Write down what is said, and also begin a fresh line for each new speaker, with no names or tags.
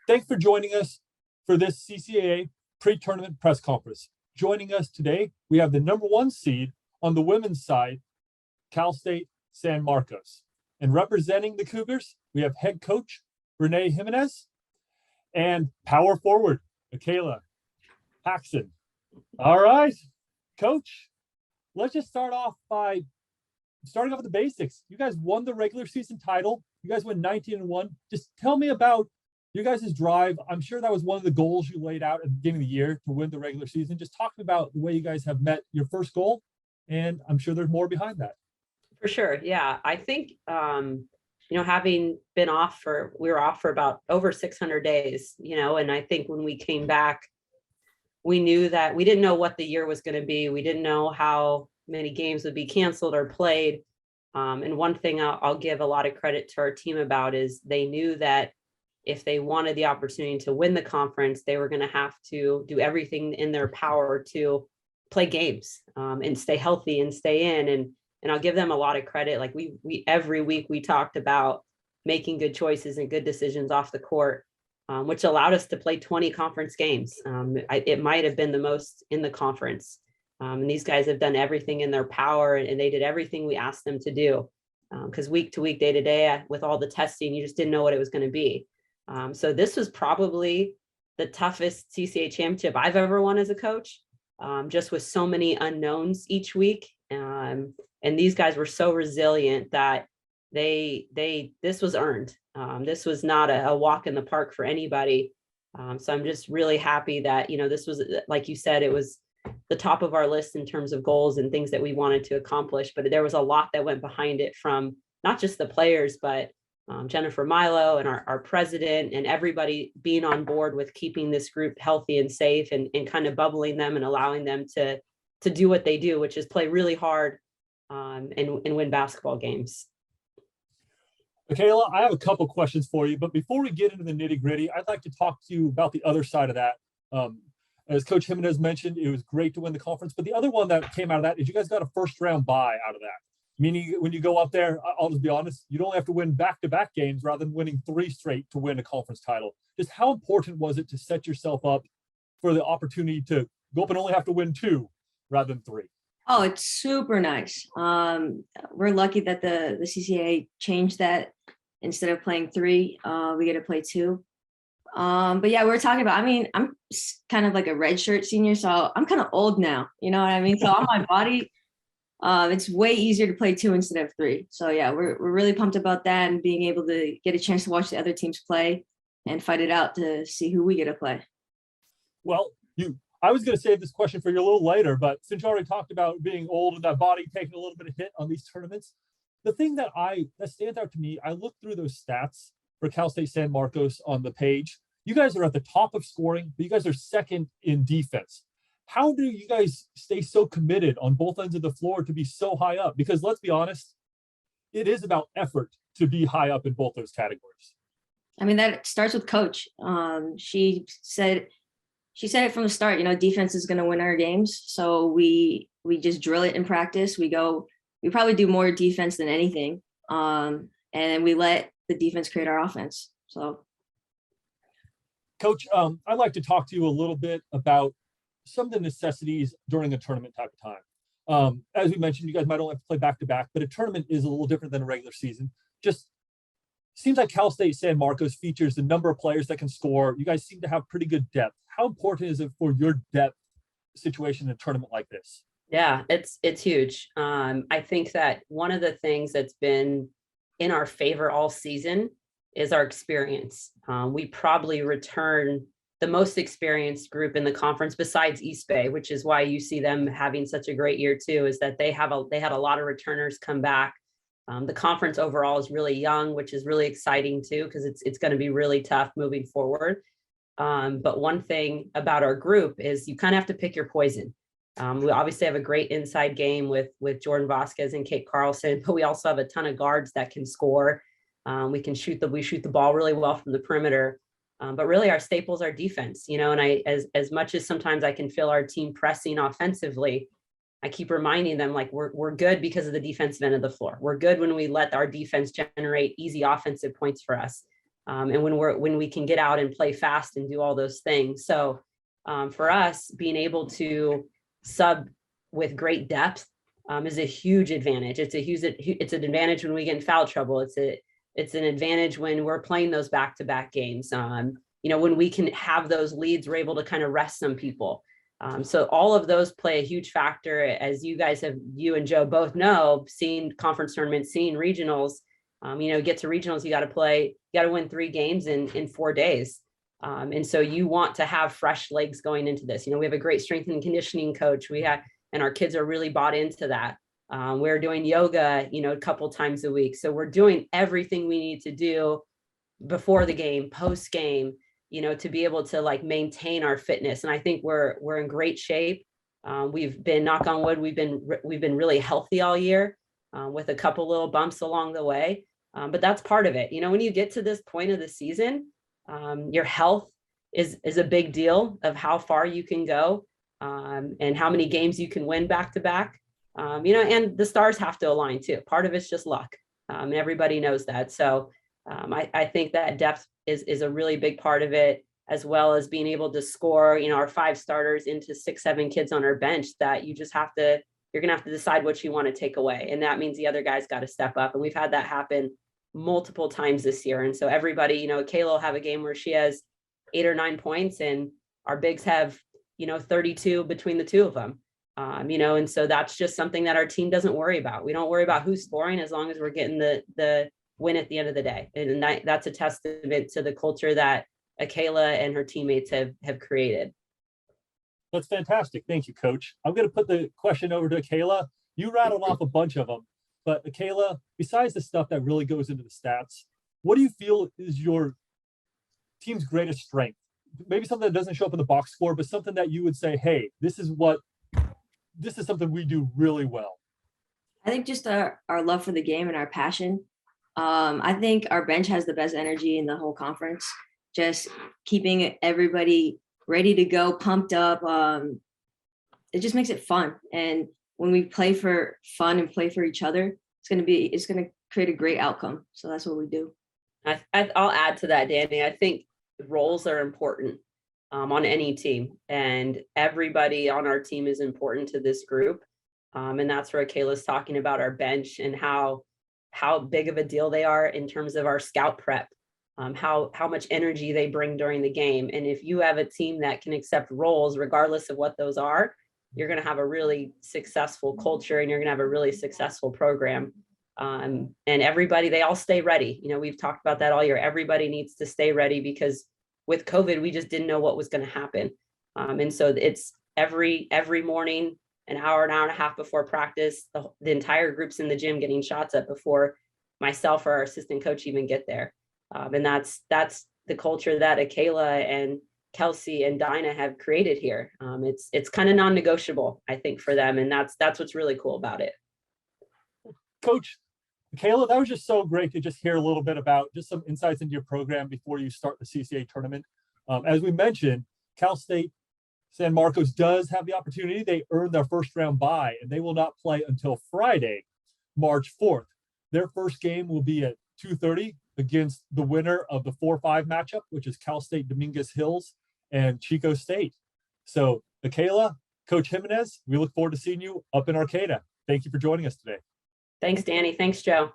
Thanks for joining us for this CCAA pre-tournament press conference. Joining us today, we have the number 1 seed on the women's side, Cal State San Marcos. And representing the Cougars, we have head coach Renee Jimenez and power forward Michaela Paxson. All right, coach, let's just start off by starting off with the basics. You guys won the regular season title. You guys went 19-1. Just tell me about your guys' drive. I'm sure that was one of the goals you laid out at the beginning of the year to win the regular season. Just talk about the way you guys have met your first goal, and I'm sure there's more behind that.
For sure. Yeah. I think, having been we were off for about over 600 days, and I think when we came back, we knew that we didn't know what the year was going to be. We didn't know how many games would be canceled or played. And one thing I'll give a lot of credit to our team about is they knew that if they wanted the opportunity to win the conference, they were going to have to do everything in their power to play games and stay healthy and stay in. And I'll give them a lot of credit. Like we every week we talked about making good choices and good decisions off the court, which allowed us to play 20 conference games. It might have been the most in the conference. And these guys have done everything in their power, and they did everything we asked them to do. Because week to week, day to day, with all the testing, you just didn't know what it was going to be. So this was probably the toughest CCA championship I've ever won as a coach, just with so many unknowns each week. And these guys were so resilient that this was earned. This was not a walk in the park for anybody. So I'm just really happy that, this was, like you said, it was the top of our list in terms of goals and things that we wanted to accomplish. But there was a lot that went behind it, from not just the players, but Jennifer Milo and our president and everybody being on board with keeping this group healthy and safe, and kind of bubbling them and allowing them to do what they do, which is play really hard and win basketball games.
Michaela, I have a couple questions for you, but before we get into the nitty gritty, I'd like to talk to you about the other side of that. As Coach Jimenez mentioned, it was great to win the conference, but the other one that came out of that is you guys got a first round bye out of that. Meaning when you go up there, I'll just be honest, you don't have to win back-to-back games rather than winning 3 straight to win a conference title. Just how important was it to set yourself up for the opportunity to go up and only have to win 2 rather than 3?
Oh, it's super nice. We're lucky that the CCA changed that. Instead of playing 3, we get to play 2. But yeah, we were talking about, I'm kind of like a redshirt senior, so I'm kind of old now, you know what I mean? So on my body, it's way easier to play 2 instead of 3. So yeah, we're really pumped about that, and being able to get a chance to watch the other teams play and fight it out to see who we get to play.
Well, I was going to save this question for you a little later, but since you already talked about being old and that body taking a little bit of hit on these tournaments, the thing that stands out to me, I looked through those stats for Cal State San Marcos on the page. You guys are at the top of scoring, but you guys are second in defense. How do you guys stay so committed on both ends of the floor to be so high up? Because let's be honest, it is about effort to be high up in both those categories.
That starts with coach. She said it from the start, defense is going to win our games. So we just drill it in practice. We probably do more defense than anything. And we let the defense create our offense. So.
Coach, I'd like to talk to you a little bit about some of the necessities during a tournament type of time. As we mentioned, you guys might only have to play back-to-back, but a tournament is a little different than a regular season. Just seems like Cal State San Marcos features the number of players that can score. You guys seem to have pretty good depth. How important is it for your depth situation in a tournament like this?
Yeah, it's huge. I think that one of the things that's been in our favor all season is our experience. We probably return the most experienced group in the conference besides East Bay, which is why you see them having such a great year too, is that they had a lot of returners come back. The conference overall is really young, which is really exciting too, because it's going to be really tough moving forward. But one thing about our group is you kind of have to pick your poison. We obviously have a great inside game with Jordan Vasquez and Kate Carlson, but we also have a ton of guards that can score. We shoot the ball really well from the perimeter. But really our staples are defense, and as much as sometimes I can feel our team pressing offensively, I keep reminding them, like, we're good because of the defensive end of the floor. We're good when we let our defense generate easy offensive points for us. and when we can get out and play fast and do all those things. So for us, being able to sub with great depth is a huge advantage. It's an advantage when we get in foul trouble. It's an advantage when we're playing those back-to-back games. When we can have those leads, we're able to kind of rest some people. So all of those play a huge factor, as you and Joe both know, seeing conference tournaments, seeing regionals. Get to regionals, you got to win 3 games in 4 days. And so you want to have fresh legs going into this. We have a great strength and conditioning coach. And our kids are really bought into that. We're doing yoga, a couple times a week. So we're doing everything we need to do before the game, post game, to be able to maintain our fitness. And I think we're in great shape. We've been, knock on wood, we've been really healthy all year, with a couple little bumps along the way. But that's part of it. When you get to this point of the season, your health is a big deal of how far you can go, and how many games you can win back to back. And the stars have to align too. Part of it's just luck. And everybody knows that. So I think that depth is a really big part of it, as well as being able to score, our 5 starters into 6, 7 kids on our bench that you're going to have to decide what you want to take away. And that means the other guys got to step up. And we've had that happen multiple times this year. And so everybody, Kayla will have a game where she has 8 or 9 points, and our bigs have, 32 between the 2 of them. And so that's just something that our team doesn't worry about. We don't worry about who's scoring as long as we're getting the win at the end of the day. And that's a testament to the culture that Akayla and her teammates have created.
That's fantastic. Thank you, Coach. I'm going to put the question over to Akayla. You rattled off a bunch of them, but Akayla, besides the stuff that really goes into the stats, what do you feel is your team's greatest strength? Maybe something that doesn't show up in the box score, but something that you would say, hey, this is something we do really well.
I think just our love for the game and our passion. I think our bench has the best energy in the whole conference, just keeping everybody ready to go, pumped up. It just makes it fun. And when we play for fun and play for each other, it's going to create a great outcome. So that's what we do.
I'll add to that, Danny. I think roles are important on any team, and everybody on our team is important to this group. And that's where Kayla's talking about our bench and how big of a deal they are in terms of our scout prep, how much energy they bring during the game. And if you have a team that can accept roles, regardless of what those are, you're going to have a really successful culture, and you're going to have a really successful program. And everybody, they all stay ready. We've talked about that all year. Everybody needs to stay ready, because with COVID, we just didn't know what was going to happen. And so it's every morning, an hour and a half before practice, the entire group's in the gym getting shots up before myself or our assistant coach even get there. And that's the culture that Akayla and Kelsey and Dinah have created here. It's kind of non-negotiable, I think, for them. And that's what's really cool about it.
Coach, Kayla, that was just so great to just hear a little bit about just some insights into your program before you start the CCA tournament. As we mentioned, Cal State San Marcos does have the opportunity. They earned their first round bye, and they will not play until Friday, March 4th. Their first game will be at 2:30 against the winner of the 4-5 matchup, which is Cal State Dominguez Hills and Chico State. So, Akayla, Coach Jimenez, we look forward to seeing you up in Arcata. Thank you for joining us today.
Thanks, Danny. Thanks, Joe.